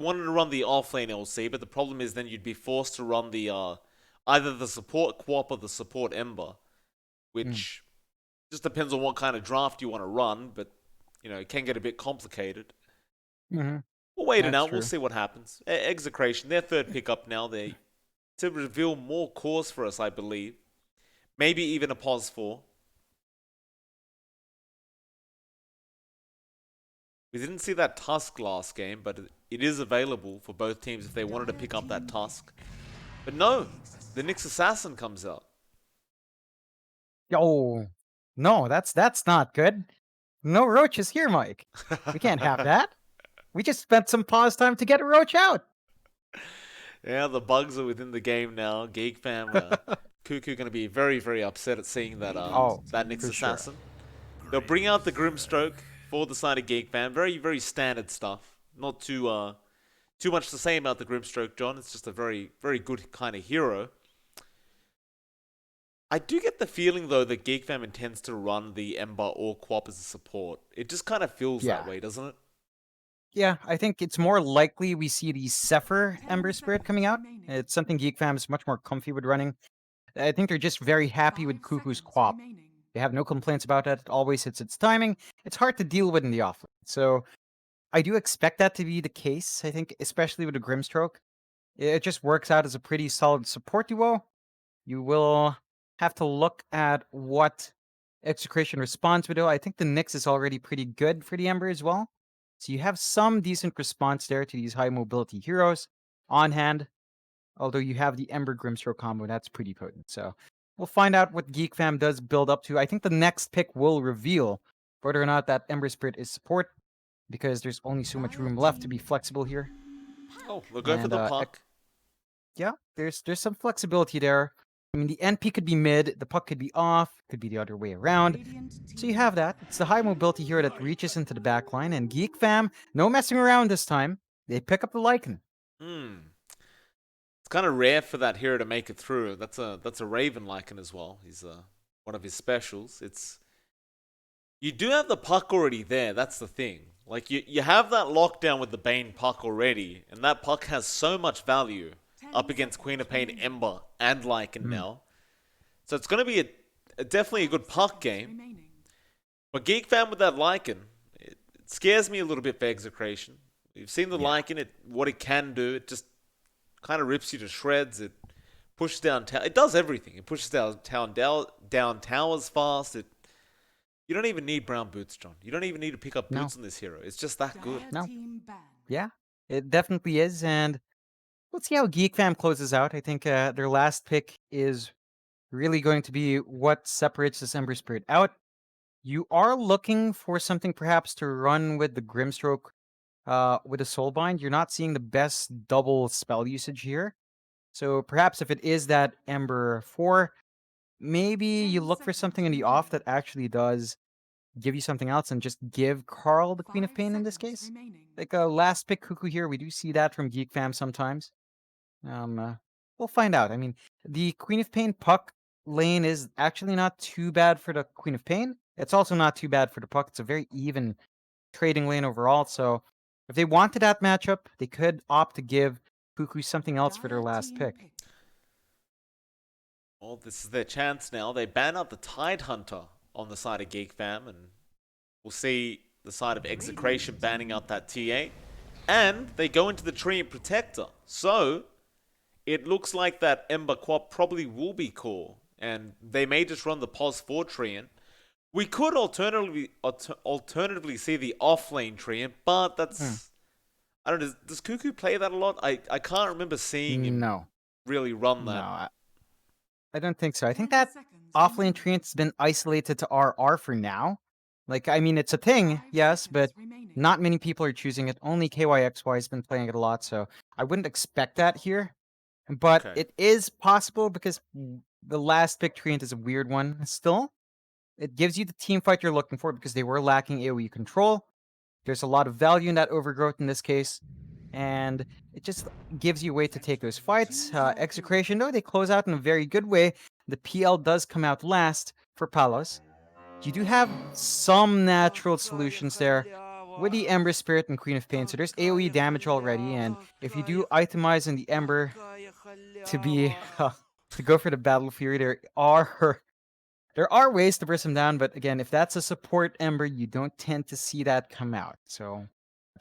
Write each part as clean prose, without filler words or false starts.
wanted to run the offlane LC, but the problem is then you'd be forced to run the either the support Quap or the support Ember, Mm. which just depends on what kind of draft you want to run, but it can get a bit complicated. Mm-hmm. We'll wait it That's out. We'll true. see what happens. Execration, their third pickup now. They to reveal more cores for us, I believe. Maybe even a pos 4. We didn't see that Tusk last game, but it is available for both teams if they wanted to pick up that Tusk. But no, the Nyx Assassin comes out. Oh, no, that's not good. No roaches here, Mike. We can't have that. We just spent some pause time to get a roach out. Yeah, the bugs are within the game now. GeekFam, Cuckoo going to be very, very upset at seeing that Oh, that Nyx for sure. Assassin. They'll bring out the Grimstroke for the side of GeekFam. Very, very standard stuff. Not too much to say about the Grimstroke, John. It's just a very, very good kind of hero. I do get the feeling, though, that GeekFam intends to run the Ember or Quap as a support. It just kind of feels that Yeah. way, doesn't it? Yeah, I think it's more likely we see the Zephyr Ember Spirit coming out. It's something GeekFam is much more comfy with running. I think they're just very happy with Cuckoo's Quap. They have no complaints about that. It always hits its timing. It's hard to deal with in the offlane. So I do expect that to be the case, I think, especially with the Grimstroke. It just works out as a pretty solid support duo. You will have to look at what Execration response video. I think the Nyx is already pretty good for the Ember as well. So you have some decent response there to these high mobility heroes on hand. Although you have the Ember Grimstroke combo, that's pretty potent. So we'll find out what GeekFam does build up to. I think the next pick will reveal whether or not that Ember Spirit is support, because there's only so much room left to be flexible here. Oh, they'll go for And the puck. yeah, there's some flexibility there. I mean, the NP could be mid, the puck could be off, could be the other way around. So you have that. It's the high mobility hero that reaches into the back line, and GeekFam, no messing around this time. They pick up the Lycan. It's kind of rare for that hero to make it through. That's a Raven Lycan as well. He's one of his specials. You do have the puck already there. That's the thing. Like you have that lockdown with the Bane puck already, and that puck has so much value up against Queen of Pain, Ember, and Lycan Mm. now. So it's going to be definitely a good puck game. But GeekFam with that Lycan, it scares me a little bit for Execration. You've seen the Yeah. Lycan, what it can do. It just kind of rips you to shreds. It pushes down. It does everything. It pushes down towers fast. You don't even need brown boots, John. You don't even need to pick up No. boots on this hero. It's just that good. No. Yeah, it definitely is. And let's see how GeekFam closes out. I think their last pick is really going to be what separates this Ember Spirit out. You are looking for something perhaps to run with the Grimstroke with a Soulbind. You're not seeing the best double spell usage here. So perhaps if it is that Ember 4, maybe you look for something in the off that actually does give you something else and just give Carl the Queen of Pain in this case. Like a last pick Cuckoo here, we do see that from GeekFam sometimes. We'll find out. I mean, the Queen of Pain puck lane is actually not too bad for the Queen of Pain. It's also not too bad for the puck. It's a very even trading lane overall. So if they wanted that matchup, they could opt to give Cuckoo something else for their last pick. Well, this is their chance now. They ban out the Tide Hunter on the side of GeekFam, and we'll see the side of Execration banning out that TA. And they go into the Treant Protector. So it looks like that Ember Quap probably will be core, and they may just run the pos 4 Treant. We could alternatively see the offlane Treant, but that's I don't know. Does Cuckoo play that a lot? I can't remember seeing him No, really run no, that. I don't think so. I think that offlane Treant's been isolated to RR for now. Like, I mean, it's a thing, yes, but not many people are choosing it. Only KYXY has been playing it a lot, so I wouldn't expect that here. But Okay. it is possible because the last pick Treant is a weird one still. It gives you the team fight you're looking for because they were lacking AoE control. There's a lot of value in that overgrowth in this case. And it just gives you a way to take those fights. Execration, though, they close out in a very good way. The PL does come out last for Palos. You do have some natural solutions there with the Ember Spirit and Queen of Pain. So there's AoE damage already, and if you do itemize in the Ember to be to go for the Battle Fury, there are ways to burst him down, but again, if that's a support Ember, you don't tend to see that come out. So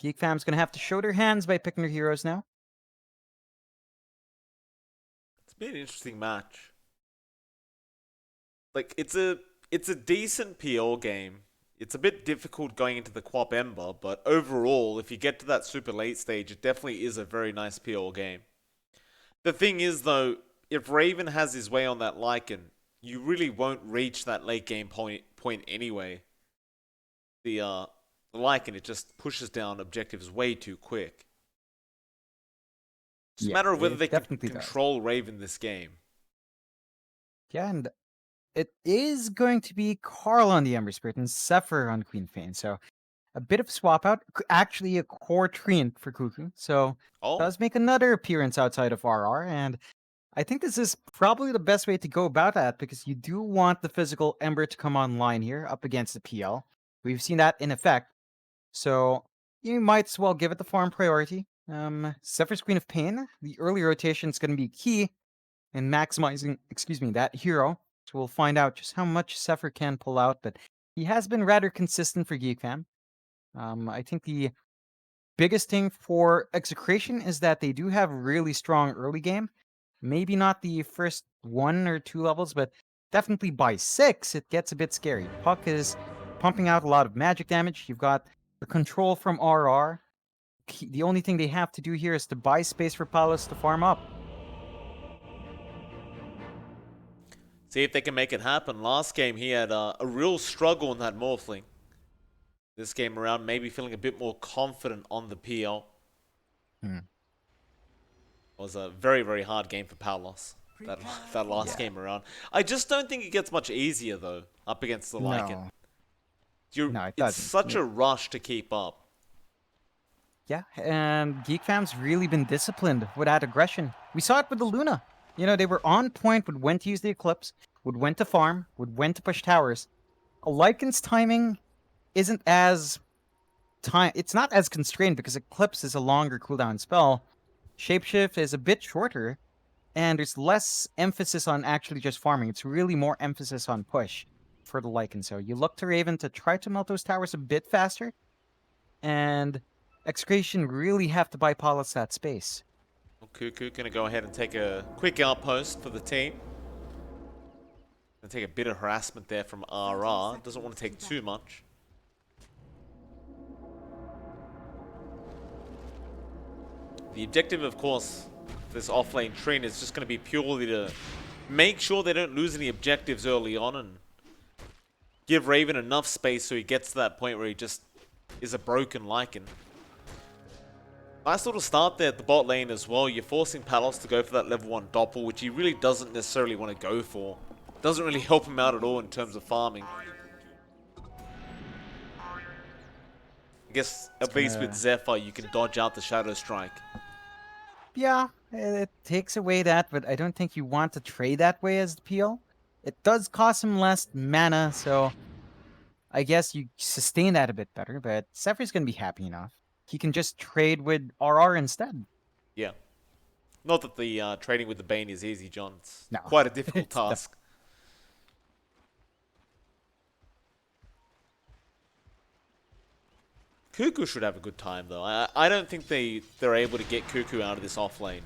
GeekFam's gonna have to show their hands by picking their heroes now. It's been an interesting match. Like it's a decent PL game. It's a bit difficult going into the Quap Ember, but overall, if you get to that super late stage, it definitely is a very nice PL game. The thing is, though, if Raven has his way on that Lycan, you really won't reach that late game point anyway. The Lycan, it just pushes down objectives way too quick. It's a matter of whether they can control Raven this game. Yeah, and it is going to be Carl on the Ember Spirit and Zephyr on Queen Fane. So a bit of swap out. Actually, a core treant for Cuckoo. So does make another appearance outside of RR. And I think this is probably the best way to go about that because you do want the physical Ember to come online here up against the PL. We've seen that in effect. So you might as well give it the farm priority. Zephyr's Queen of Pain. The early rotation is going to be key in maximizing, that hero. So we'll find out just how much Zephyr can pull out, but he has been rather consistent for GeekFam. I think the biggest thing for Execration is that they do have really strong early game. Maybe not the first 1 or 2 levels, but definitely by 6, it gets a bit scary. Puck is pumping out a lot of magic damage. You've got the control from RR. The only thing they have to do here is to buy space for Palos to farm up. See if they can make it happen. Last game, he had a real struggle in that Morphling. This game around, maybe feeling a bit more confident on the PL. It was a very, very hard game for Palos. That last game around. I just don't think it gets much easier, though, up against the Lycan. It's such a rush to keep up. Yeah, and GeekFam's really been disciplined with that aggression. We saw it with the Luna. You know, they were on point with when to use the Eclipse, with when to farm, with when to push towers. A Lycan's timing isn't as it's not as constrained because Eclipse is a longer cooldown spell. Shapeshift is a bit shorter, and there's less emphasis on actually just farming. It's really more emphasis on push for the Lycan. So you look to Raven to try to melt those towers a bit faster, and Execration really have to buy Palos that space. Cuckoo gonna go ahead and take a quick outpost for the team. Gonna take a bit of harassment there from RR. Doesn't want to take too much. The objective, of course, for this offlane train is just going to be purely to make sure they don't lose any objectives early on and give Raven enough space so he gets to that point where he just is a broken Lycan. Nice little start there at the bot lane as well. You're forcing Palos to go for that level 1 doppel, which he really doesn't necessarily want to go for. Doesn't really help him out at all in terms of farming. I guess at least with Zephyr you can dodge out the Shadow Strike. Yeah, it takes away that, but I don't think you want to trade that way as the PL. It does cost him less mana, so I guess you sustain that a bit better, but Zephyr's going to be happy enough. He can just trade with RR instead. Yeah. Not that the trading with the Bane is easy, John. It's quite a difficult task. Cuckoo should have a good time, though. I don't think they're able to get Cuckoo out of this off lane.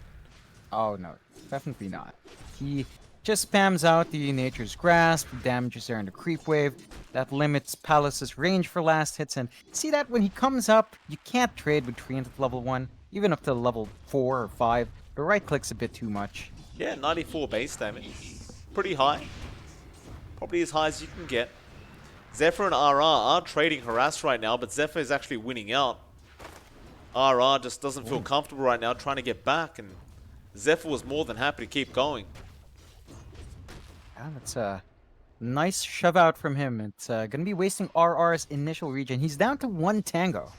Oh, no. Definitely not. He just spams out the Nature's Grasp, damages there in the creep wave. That limits Palos' range for last hits. And see that when he comes up, you can't trade with Treant at level 1, even up to level 4 or 5. The right click's a bit too much. Yeah, 94 base damage. Pretty high. Probably as high as you can get. Zephyr and RR are trading harass right now, but Zephyr is actually winning out. RR just doesn't feel comfortable right now trying to get back, and Zephyr was more than happy to keep going. Yeah, that's a nice shove out from him. It's going to be wasting RR's initial regen. He's down to 1 tango.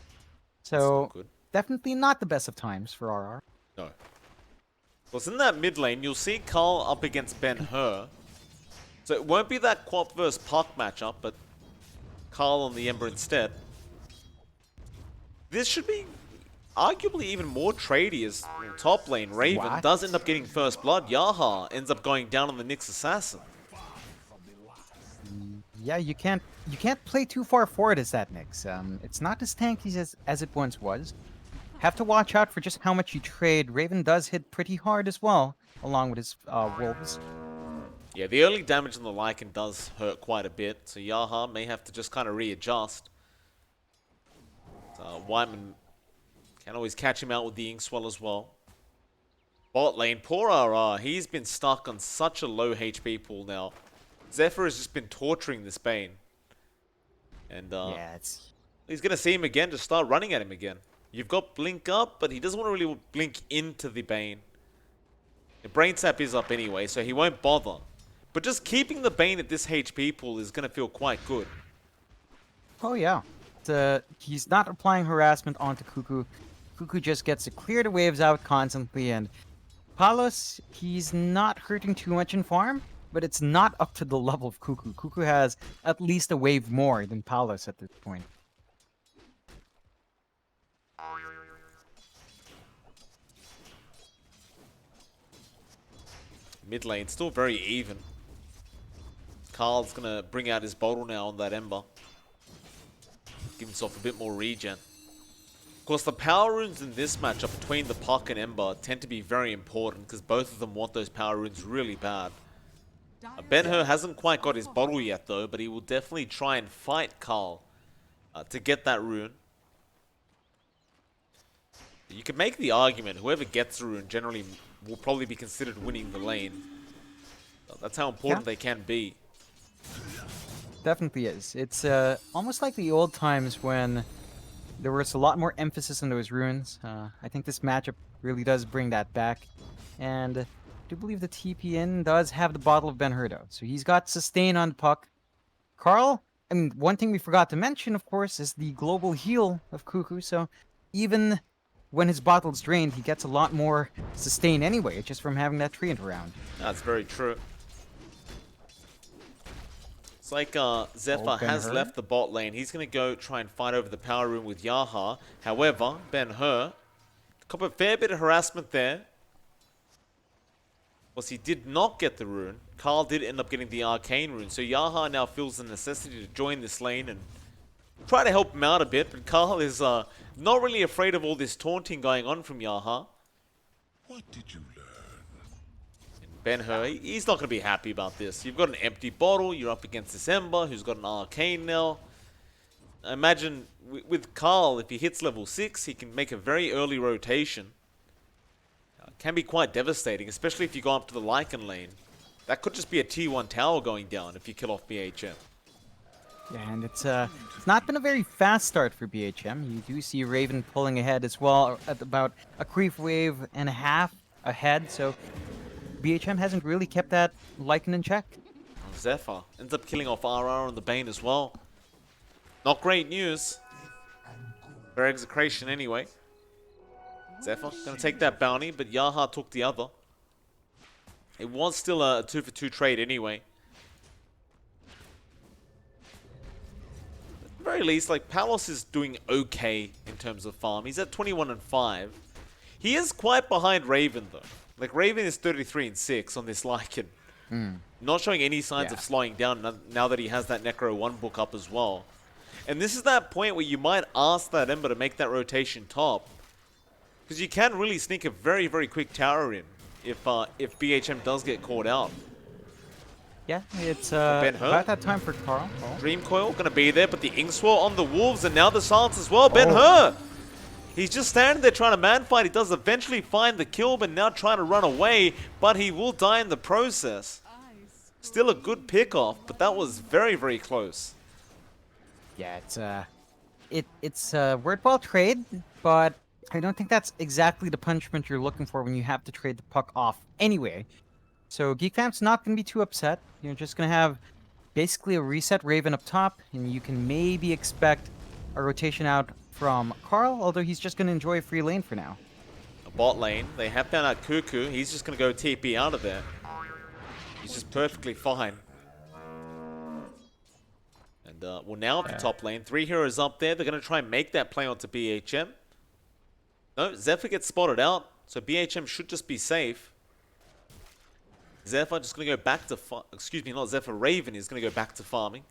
So, definitely not the best of times for RR. No. Well, in that mid lane, you'll see Carl up against Ben-Hur. So it won't be that Quap vs Puck matchup, but Carl on the Ember instead. this should be arguably even more tradey as top lane. Raven What? does end up getting first blood. Yaha ends up going down on the Nyx assassin. Yeah, you can't play too far forward as that Nyx. It's not as tanky as it once was. Have to watch out for just how much you trade. Raven does hit pretty hard as well, along with his wolves. Yeah, the early damage on the Lycan does hurt quite a bit, so Yaha may have to just kind of readjust. Whiteman can always catch him out with the Inkswell as well. Bot lane, poor RR, he's been stuck on such a low HP pool now. Zephyr has just been torturing this Bane. And Yeah, he's going to see him again, just start running at him again. You've got Blink up, but he doesn't want to really blink into the Bane. The Brain Sap is up anyway, so he won't bother. But just keeping the Bane at this HP pool is going to feel quite good. Oh yeah. He's not applying harassment onto Cuckoo. Cuckoo just gets to clear the waves out constantly, and Palos, he's not hurting too much in farm, but it's not up to the level of Cuckoo. Cuckoo has at least a wave more than Palos at this point. Mid lane, still very even. Carl's going to bring out his bottle now on that Ember. Give himself a bit more regen. Of course, the power runes in this matchup between the Puck and Ember tend to be very important because both of them want those power runes really bad. Ben-Hur hasn't quite got his bottle yet though, but he will definitely try and fight Carl to get that rune. You can make the argument whoever gets the rune generally will probably be considered winning the lane. That's how important they can be. Definitely is. It's almost like the old times when there was a lot more emphasis on those runes. I think this matchup really does bring that back. And I do believe the TPN does have the bottle of Ben-Hur though. So he's got sustain on Puck. Carl, I mean, one thing we forgot to mention, of course, is the global heal of Cuckoo. So even when his bottle's drained, he gets a lot more sustain anyway, just from having that treant around. That's very true. It's like Zephyr has left the bot lane. He's going to go try and fight over the power room with Yaha. However, Ben-Hur got a fair bit of harassment there. Well, he did not get the rune. Carl did end up getting the arcane rune. So Yaha now feels the necessity to join this lane and try to help him out a bit. But Carl is not really afraid of all this taunting going on from Yaha. What did you learn? Ben-Hur, he's not going to be happy about this. You've got an empty bottle, you're up against this Ember, who's got an arcane now. Imagine with Carl, if he hits level 6, he can make a very early rotation. Can be quite devastating, especially if you go up to the Lycan lane. That could just be a T1 tower going down if you kill off BHM. Yeah, and it's not been a very fast start for BHM. You do see Raven pulling ahead as well, at about a creep wave and a half ahead, so BHM hasn't really kept that Lycan in check. Zephyr ends up killing off RR on the Bane as well. Not great news. For Execration anyway. Zephyr gonna take that bounty, but Yaha took the other. It was still a 2-for-2 trade anyway. At the very least, like, Palos is doing okay in terms of farm. He's at 21 and 5. He is quite behind Raven though. Like, Raven is 33 and 6 on this Lycan. Not showing any signs of slowing down now that he has that Necro 1 book up as well. And this is that point where you might ask that Ember to make that rotation top. Because you can really sneak a very, very quick tower in if BHM does get caught out. Yeah, it's about that time for Carl. Dream Coil going to be there, but the Inkswell on the Wolves, and now the silence as well. Ben-Hur! He's just standing there trying to man-fight. He does eventually find the kill, but now trying to run away, but he will die in the process. Still a good pick-off, but that was very, very close. Yeah, it's a worthwhile trade, but I don't think that's exactly the punishment you're looking for when you have to trade the Puck off anyway. So GeekFam's not going to be too upset. You're just going to have basically a reset Raven up top, and you can maybe expect a rotation out from Carl, although he's just going to enjoy a free lane for now. A bot lane, they have found out Cuckoo. He's just going to go TP out of there. He's just perfectly fine. And well, now at the top lane, 3 heroes up there. They're going to try and make that play onto BHM. No, Zephyr gets spotted out, so BHM should just be safe. Zephyr just going to go back to excuse me, not Zephyr, Raven is going to go back to farming.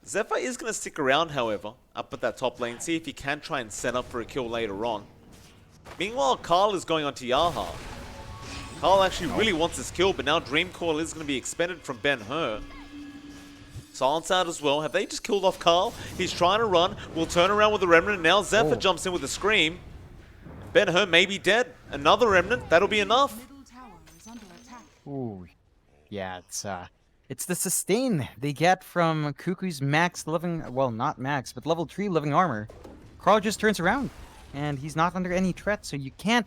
Zephyr is going to stick around, however, up at that top lane, see if he can try and set up for a kill later on. Meanwhile, Carl is going on to Yaha. Carl actually really wants this kill, but now Dream Coil is going to be expended from Ben-Hur. Silence out as well. Have they just killed off Carl? He's trying to run. We'll turn around with the Remnant, and now Zephyr jumps in with a scream. Ben-Hur may be dead. Another Remnant. That'll be enough. Ooh, yeah, it's the sustain they get from Cuckoo's max living, well, not max, but level 3 living armor. Carl just turns around, and he's not under any threat, so you can't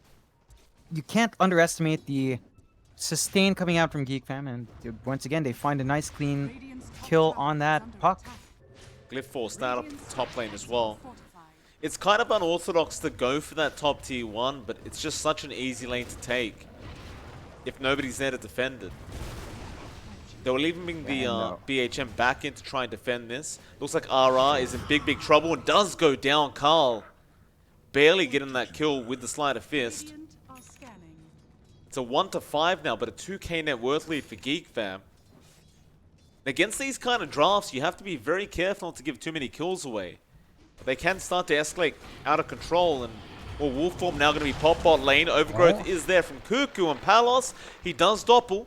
underestimate the sustain coming out from GeekFam, and once again, they find a nice clean kill on that puck. Glyph forced that up at the top lane as well. It's kind of unorthodox to go for that top tier 1, but it's just such an easy lane to take if nobody's there to defend it. They will even bring the BHM back in to try and defend this. Looks like RR is in big trouble and does go down. Carl barely getting that kill with the Sleight of Fist. It's a 1-5 now, but a 2k net worth lead for GeekFam. Against these kind of drafts, you have to be very careful not to give too many kills away. They can start to escalate out of control, and Wolf Form now going to be pop bot lane. Overgrowth is there from Cuckoo and Palos. He does doppel.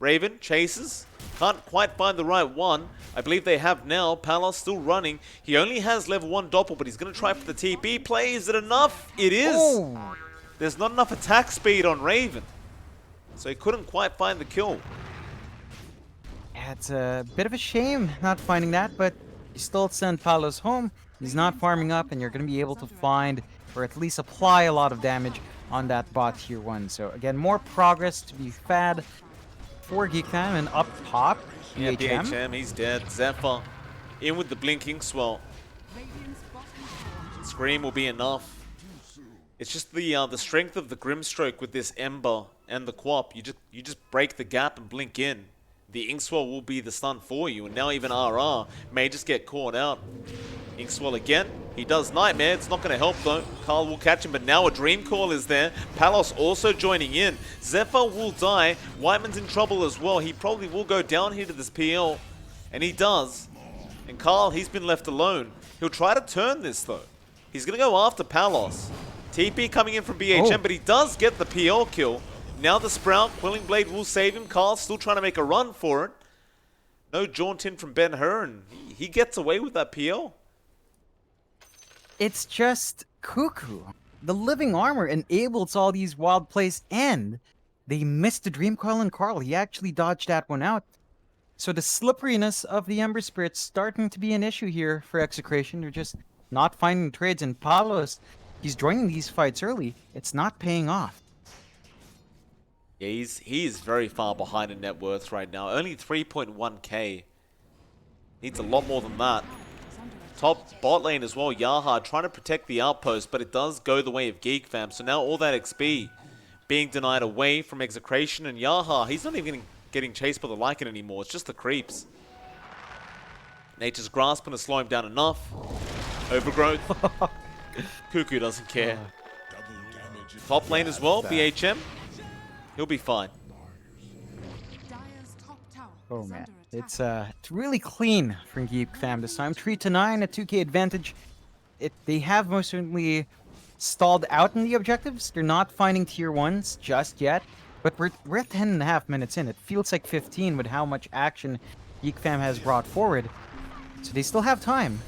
Raven chases. Can't quite find the right one. I believe they have now. Palos still running. He only has level 1 doppel, but he's going to try for the TP play. Is it enough? It is. Oh. There's not enough attack speed on Raven, so he couldn't quite find the kill. Yeah, it's a bit of a shame not finding that, but you still send Palos home. He's not farming up, and you're going to be able to find, or at least apply a lot of damage on that bot tier 1. So again, more progress to be fed for GeekFam, and up top, yeah, BHM, he's dead. Zephyr in with the blinking swell. Scream will be enough. It's just the strength of the Grimstroke with this Ember and the Quap. You just break the gap and blink in. The Inkswell will be the stun for you, and now even RR may just get caught out. Inkswell again. He does Nightmare. It's not going to help though. Carl will catch him, but now a Dream Call is there. Palos also joining in. Zephyr will die. Whiteman's in trouble as well. He probably will go down here to this PL, and he does. And Carl, he's been left alone. He'll try to turn this though. He's going to go after Palos. TP coming in from BHM, but he does get the PL kill. Now the Sprout, Quelling Blade will save him. Carl's still trying to make a run for it. No jaunt in from Ben-Hur, and he gets away with that PL. It's just Cuckoo. The living armor enables all these wild plays, and they missed the Dream Coil and Carl. He actually dodged that one out. So the slipperiness of the Ember Spirit's starting to be an issue here for Execration. They're just not finding trades, and Palos, he's joining these fights early. It's not paying off. Yeah, he is very far behind in net worth right now. Only 3.1k. Needs a lot more than that. Top bot lane as well, Yaha trying to protect the outpost, but it does go the way of GeekFam. So now all that XP being denied away from Execration, and Yaha, he's not even getting chased by the Lycan anymore. It's just the creeps. Nature's Grasp going to slow him down enough. Overgrowth. Cuckoo doesn't care. Top lane as well, BHM. He'll be fine. Oh man, it's really clean from GeekFam this time. 3-9, a 2k advantage. They have most certainly stalled out in the objectives. They're not finding tier 1s just yet, but we're at 10.5 minutes in. It feels like 15 with how much action GeekFam has brought forward. So they still have time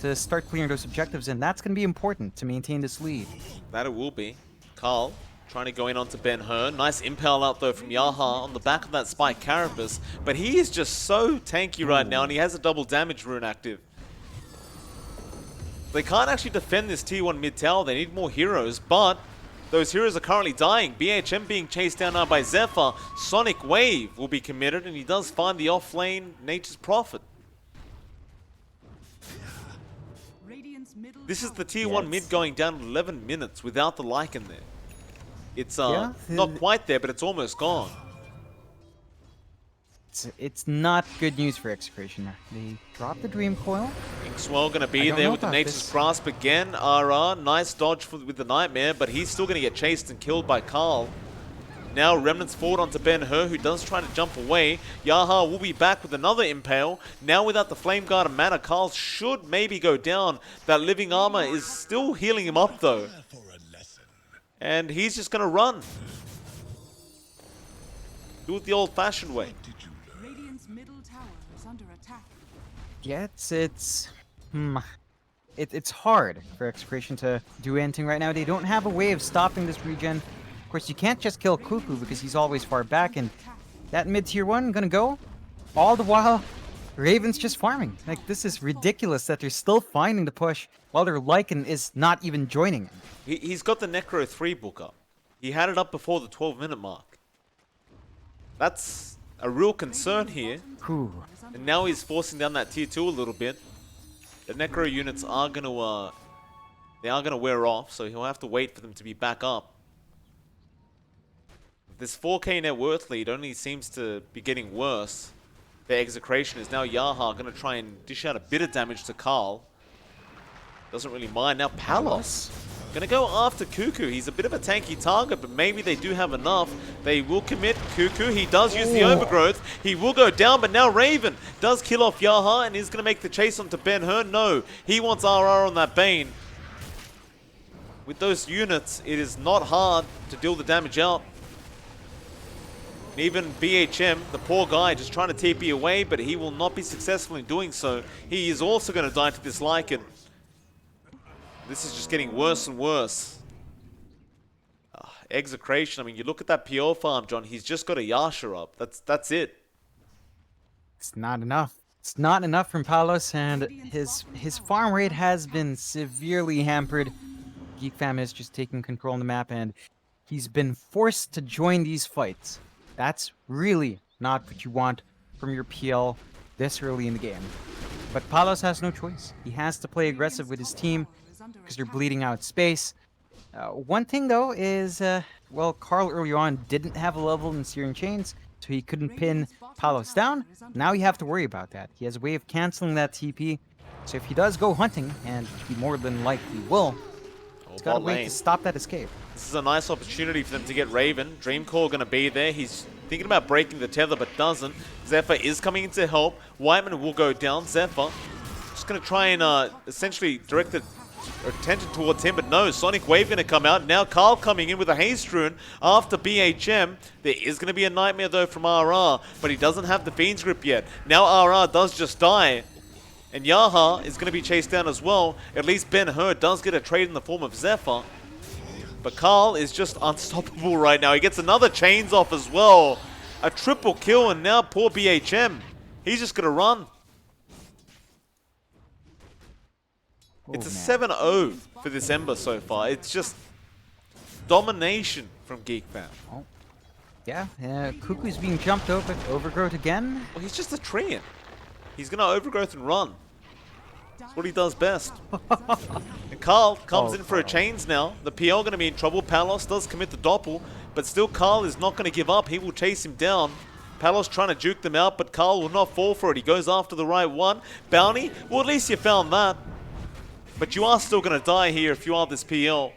to start clearing those objectives, and that's going to be important to maintain this lead. That it will be. Carl trying to go in onto Ben-Hur. Nice impale out though from Yaha on the back of that Spike Carapace. But he is just so tanky right now, and he has a double damage rune active. They can't actually defend this tier 1 mid tower. They need more heroes, but those heroes are currently dying. BHM being chased down now by Zephyr. Sonic Wave will be committed, and he does find the off lane Nature's Prophet. This is the tier 1 mid going down 11 minutes without the Lycan there. It's not quite there, but it's almost gone. it's not good news for Execration. They dropped the Dream Coil. Inkswell going to I be don't there know with the about Nature's this. Grasp again. RR, nice dodge with the Nightmare, but he's still going to get chased and killed by Carl. Now Remnants forward onto Ben-Hur, who does try to jump away. Yaha will be back with another Impale. Now without the Flame Guard and mana, Carl should maybe go down. That Living Armor is still healing him up though. For a lesson. And he's just going to run. Do it the old-fashioned way. Did you learn? Radiant's middle tower is under attack. Yeah, it's hard for Execration to do anything right now. They don't have a way of stopping this regen. Of course, you can't just kill Cuckoo because he's always far back, and that mid-tier 1 gonna go. All the while, Raven's just farming. Like, this is ridiculous that they're still finding the push while their Lycan is not even joining him. He's got the Necro 3 book up. He had it up before the 12-minute mark. That's a real concern here. Whew. And now he's forcing down that tier 2 a little bit. The Necro units are gonna they are gonna wear off, so he'll have to wait for them to be back up. This 4k net worth lead only seems to be getting worse. The Execration is now Yaha gonna try and dish out a bit of damage to Carl. Doesn't really mind. Now Palos gonna go after Cuckoo. He's a bit of a tanky target, but maybe they do have enough. They will commit Cuckoo. He does use the overgrowth. He will go down, but now Raven does kill off Yaha and is gonna make the chase onto Ben-Hur. No, he wants RR on that Bane. With those units, it is not hard to deal the damage out. And even BHM, the poor guy, just trying to TP away, but he will not be successful in doing so. He is also gonna die to this Lycan. This is just getting worse and worse. Execration, I mean, you look at that PO farm, John, he's just got a Yasha up. That's it. It's not enough. It's not enough from Palos, and his farm rate has been severely hampered. GeekFam is just taking control on the map, and he's been forced to join these fights. That's really not what you want from your PL this early in the game. But Palos has no choice. He has to play aggressive with his team because they're bleeding out space. One thing, though, is, well, Carl early on didn't have a level in Searing Chains, so he couldn't pin Palos down. Now you have to worry about that. He has a way of canceling that TP, so if he does go hunting, and he more than likely will, he's got a way to stop that escape. This is a nice opportunity for them to get Raven. Dreamcore going to be there. He's thinking about breaking the tether, but doesn't. Zephyr is coming in to help. Whiteman will go down. Zephyr just going to try and essentially direct the attention towards him, but no, Sonic Wave going to come out. Now Carl coming in with a Haste Rune after BHM. There is going to be a Nightmare though from RR, but he doesn't have the Fiend's Grip yet. Now RR does just die, and Yaha is going to be chased down as well. At least Ben-Hur does get a trade in the form of Zephyr, but Carl is just unstoppable right now. He gets another Chains off as well. A triple kill, and now poor BHM. He's just going to run. It's a 7-0 for this Ember so far. It's just domination from GeekFam. Oh. Yeah, Cuckoo's being jumped over, overgrowth again. Well, he's just a Treant. He's going to overgrowth and run. That's what he does best. And Carl comes in for a Chains now. The PL going to be in trouble. Palos does commit the Doppel, but still Carl is not going to give up. He will chase him down. Palos trying to juke them out, but Carl will not fall for it. He goes after the right one. Bounty? Well, at least you found that. But you are still going to die here if you are this PL.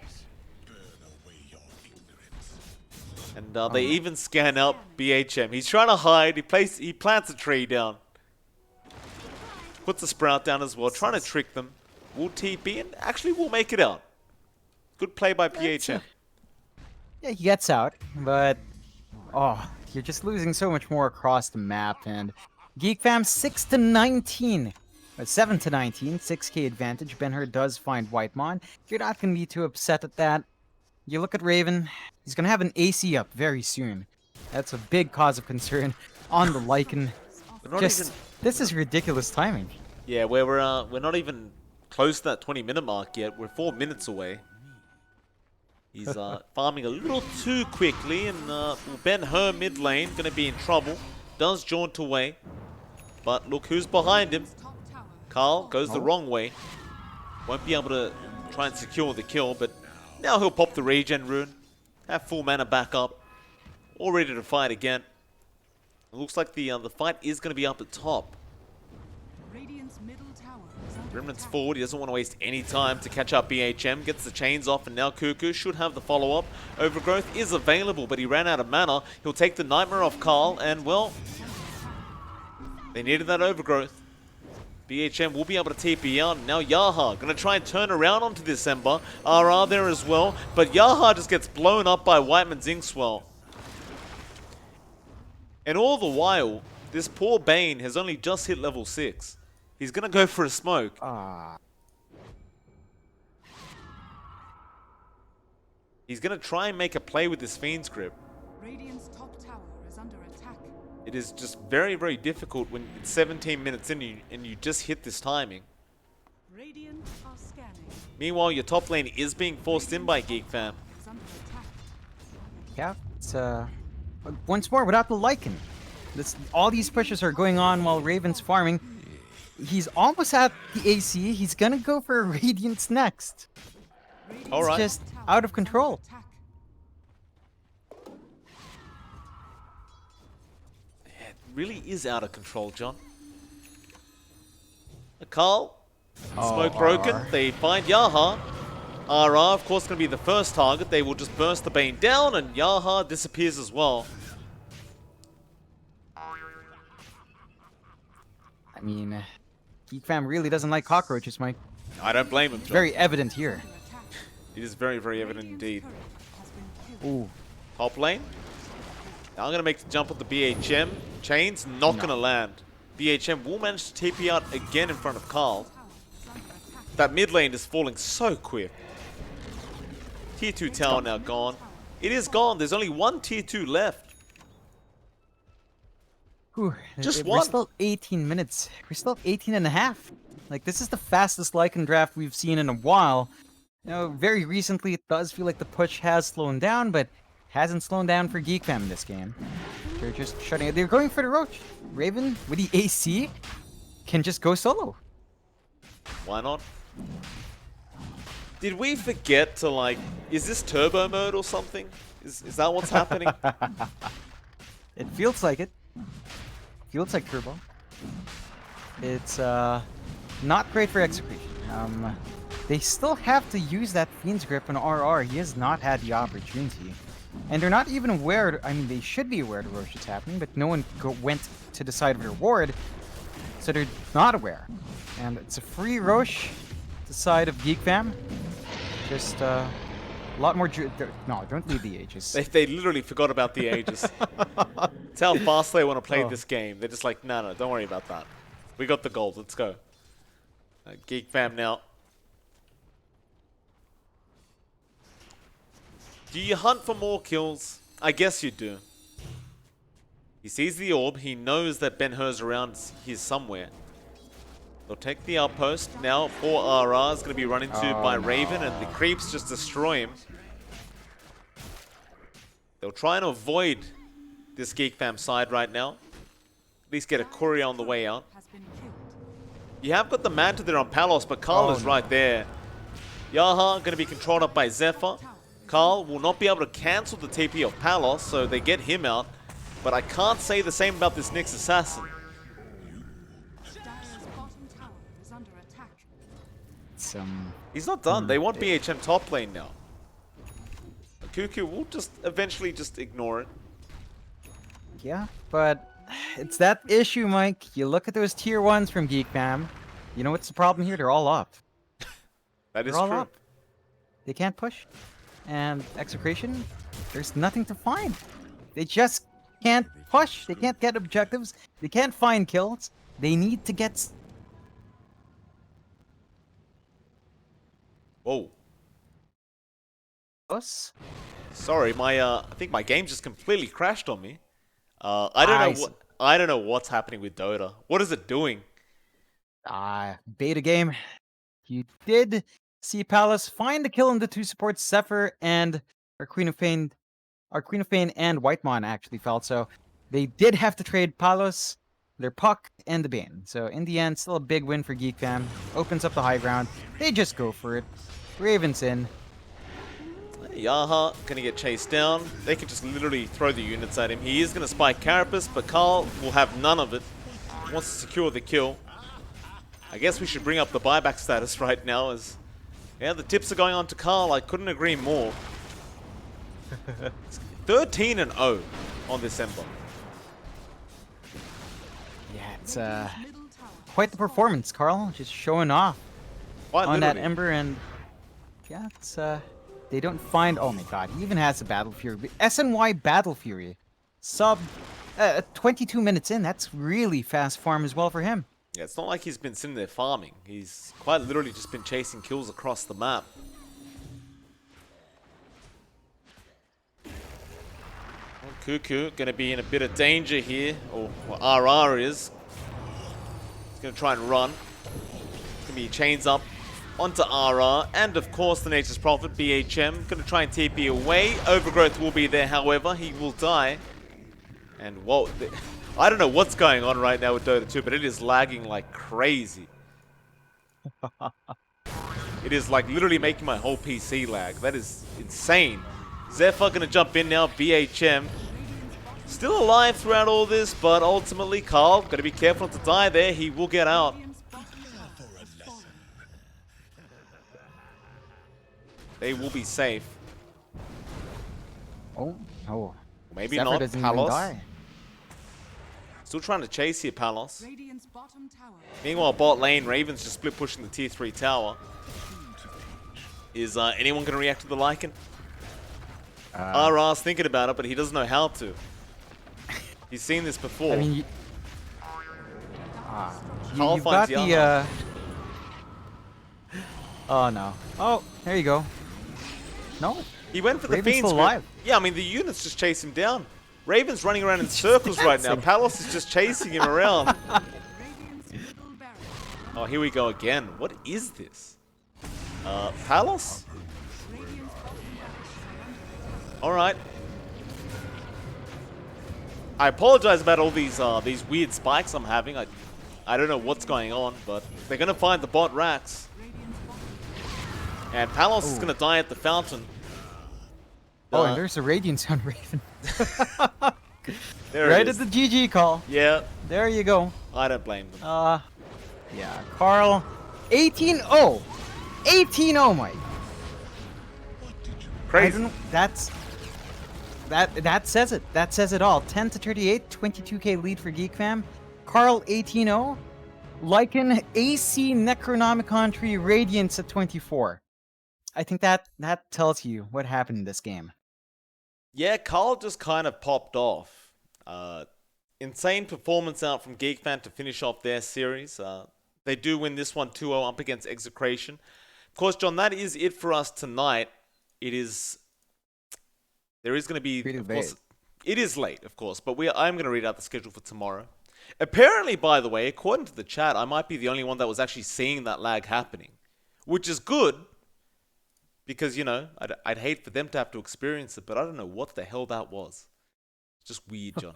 And they even scan out BHM. He's trying to hide. He plants a tree down. Puts a sprout down as well, trying to trick them. Will TP and actually will make it out. Good play by BHM. Yeah, he gets out, but oh, you're just losing so much more across the map. And GeekFam 6-19. 7-19, 6k advantage. Ben-Hur does find Whitemon. You're not going to be too upset at that. You look at Raven, he's going to have an AC up very soon. That's a big cause of concern on the Lycan. This is ridiculous timing. Yeah, we're not even close to that 20-minute mark yet. We're 4 minutes away. He's farming a little too quickly, and Ben-Hur mid lane going to be in trouble. Does jaunt away, but look who's behind him. Carl goes the wrong way. Won't be able to try and secure the kill, but now he'll pop the regen rune. Have full mana back up. All ready to fight again. It looks like the fight is going to be up at top. Radiant's middle tower is under Remnant's attack. forward. He doesn't want to waste any time to catch up BHM. Gets the chains off, and now Cuckoo should have the follow-up. Overgrowth is available, but he ran out of mana. He'll take the Nightmare off Carl, and, well, they needed that Overgrowth. BHM will be able to TP out. Now Yaha going to try and turn around onto this Ember. RR there as well, but Yaha just gets blown up by Whiteman's Inkswell. And all the while, this poor Bane has only just hit level 6. He's going to go for a smoke. He's going to try and make a play with this Fiend's Grip. Radiant's top tower is under attack. It is just very, very difficult when it's 17 minutes in and you just hit this timing. Radiant are scanning. Meanwhile, your top lane is being forced in by GeekFam. Is under attack. Yeah, it's once more without the Lycan. All these pushes are going on while Raven's farming. He's almost at the AC. He's gonna go for Radiance next. Radiant's All right. Just tower out of is control. under attack. It really is out of control, John. Carl, smoke broken. RR. They find Yaha. RR, of course, going to be the first target. They will just burst the Bane down, and Yaha disappears as well. I mean, GeekFam really doesn't like cockroaches, Mike. I don't blame him, John. Very evident here. Under attack. It is very, very evident Radiant's indeed. turret has been killed. Ooh. Top lane. Now I'm going to make the jump with the BHM. Chains not going to land. BHM will manage to TP out again in front of Carl. Tower is under attack. That mid lane is falling so quick. Tier 2 tower now gone. It is gone. There's only one Tier 2 left. Whew. Just We're one. still 18 minutes. We're still 18 and a half. Like, this is the fastest Lycan draft we've seen in a while. You know, very recently it does feel like the push has slowed down, but hasn't slowed down for GeekFam in this game. They're just shutting it. They're going for the Roach. Raven, with the AC, can just go solo. Why not? Did we forget to, like, is this turbo mode or something? Is that what's happening? It feels like it. Feels like turbo. It's not great for Execration. They still have to use that Fiend's Grip on RR. He has not had the opportunity. And they're not even aware, I mean, they should be aware the Roche is happening, but no one went to the side of their ward, so they're not aware. And it's a free Roche to the side of GeekFam. Just a lot more... No, don't leave the Aegis. They literally forgot about the Aegis. It's how fast they want to play this game. They're just like, no, don't worry about that. We got the gold. Let's go. GeekFam now. Do you hunt for more kills? I guess you do. He sees the orb. He knows that Ben-Hur's around here somewhere. They'll take the outpost. Now, 4 RR is going to be run into by Raven, and the creeps just destroy him. They'll try and avoid this GeekFam side right now. At least get a courier on the way out. Has been killed. You have got the Manta there on Palos, but Carl is right there. Yaha going to be controlled up by Zephyr. Carl will not be able to cancel the TP of Palos, so they get him out. But I can't say the same about this Nyx Assassin. Dire's bottom tower is under attack. It's, He's not done. They want BHM top lane now. Cuckoo will just eventually just ignore it. yeah, but it's that issue, Mike. You look at those tier 1s from GeekFam. You know what's the problem here? They're all up. That is They're all true. up. They can't push. And Execration, there's nothing to find. They just can't push. They can't get objectives. They can't find kills. They need to get... Whoa. us. Sorry, I think my game just completely crashed on me. I don't know what's happening with Dota. What is it doing? Beta game. You did see Palace find the kill on the 2 supports, Zephyr and our Queen of Pain and Whitemon actually fell. So they did have to trade Palos, their Puck, and the Bane. So in the end, still a big win for GeekFam. Opens up the high ground. They just go for it. Raven's in. Yaha gonna get chased down. They could just literally throw the units at him. He is gonna spike Carapace, but Carl will have none of it. He wants to secure the kill. I guess we should bring up the buyback status right now as... Yeah, the tips are going on to Carl. I couldn't agree more. 13-0 on this Ember. Yeah, it's Middle tower quite the performance, Carl. Just showing off Quite on that literally. Ember, and yeah, it's they don't find. Oh my God, he even has a Battle Fury. SNY Battle Fury, sub 22 minutes in. That's really fast farm as well for him. Yeah, it's not like he's been sitting there farming. He's quite literally just been chasing kills across the map. Well, Cuckoo gonna be in a bit of danger here, or RR is. He's gonna try and run. It's gonna be chains up onto RR, and of course the Nature's Prophet, BHM, gonna try and TP away. Overgrowth will be there, however, he will die. And whoa, I don't know what's going on right now with Dota 2, but it is lagging like crazy. It is like literally making my whole PC lag. That is insane. Zephyr gonna jump in now, BHM. Still alive throughout all this, but ultimately Carl, gotta be careful not to die there. He will get out. Radiant's bottom tower has fallen. They will be safe. Oh, Maybe Zephyr not. doesn't even Palos. die. Still trying to chase here, Palos. Radiant's bottom tower Meanwhile, bot lane, Ravens just split pushing the tier 3 tower. Is anyone going to react to the Lycan? RR's thinking about it, but he doesn't know how to. He's seen this before. I mean, Carl you've got finds the. Yaha. Oh no! Oh, there you go. No, He went for the Raven's Fiends. still but- alive. Yeah, I mean, the units just chase him down. Raven's running around in circles right now. dancing. Palos is just chasing him around. Radiant's middle barrier Oh, here we go again. What is this? Palos? Radiant's bottom barracks Alright. I apologize about all these weird spikes I'm having. I don't know what's going on, but they're gonna find the bot racks. Radiant's bottom And Palos is Ooh. gonna die at the fountain. Oh, and there's a Radiance on Raven. There Right it at is. the GG call. Yeah, There you go. I don't blame them. Yeah, Carl. 18-0. 18-0, Mike. I Crazy. don't know. That says it. That says it all. 10 to 38, 22k lead for GeekFam. Carl 18-0. Lycan AC Necronomicon Tree Radiance at 24. I think that tells you what happened in this game. Yeah, Carl just kind of popped off. Insane performance out from GeekFam to finish off their series. They do win this one 2-0 up against Execration. Of course, John, that is it for us tonight. There is going to be, Pretty of course, late. it is late, of course, but I'm going to read out the schedule for tomorrow. Apparently, by the way, according to the chat, I might be the only one that was actually seeing that lag happening, which is good. Because, you know, I'd hate for them to have to experience it, but I don't know what the hell that was. It's just weird, John.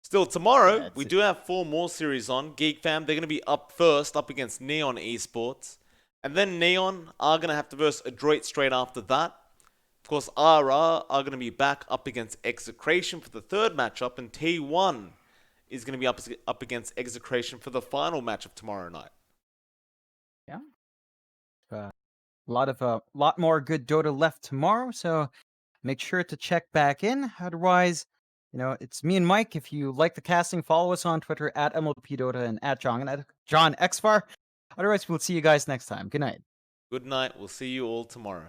Still, tomorrow, Yeah, we do have 4 more series on. GeekFam, they're going to be up first, up against Neon Esports. And then Neon are going to have to verse Adroit straight after that. Of course, RR are going to be back up against Execration for the third matchup. And T1 is going to be up against Execration for the final matchup tomorrow night. Yeah. A lot more good Dota left tomorrow, so make sure to check back in. Otherwise, you know, it's me and Mike. If you like the casting, follow us on Twitter at MLP Dota and at Geonxfire. Otherwise, we'll see you guys next time. Good night. Good night. We'll see you all tomorrow.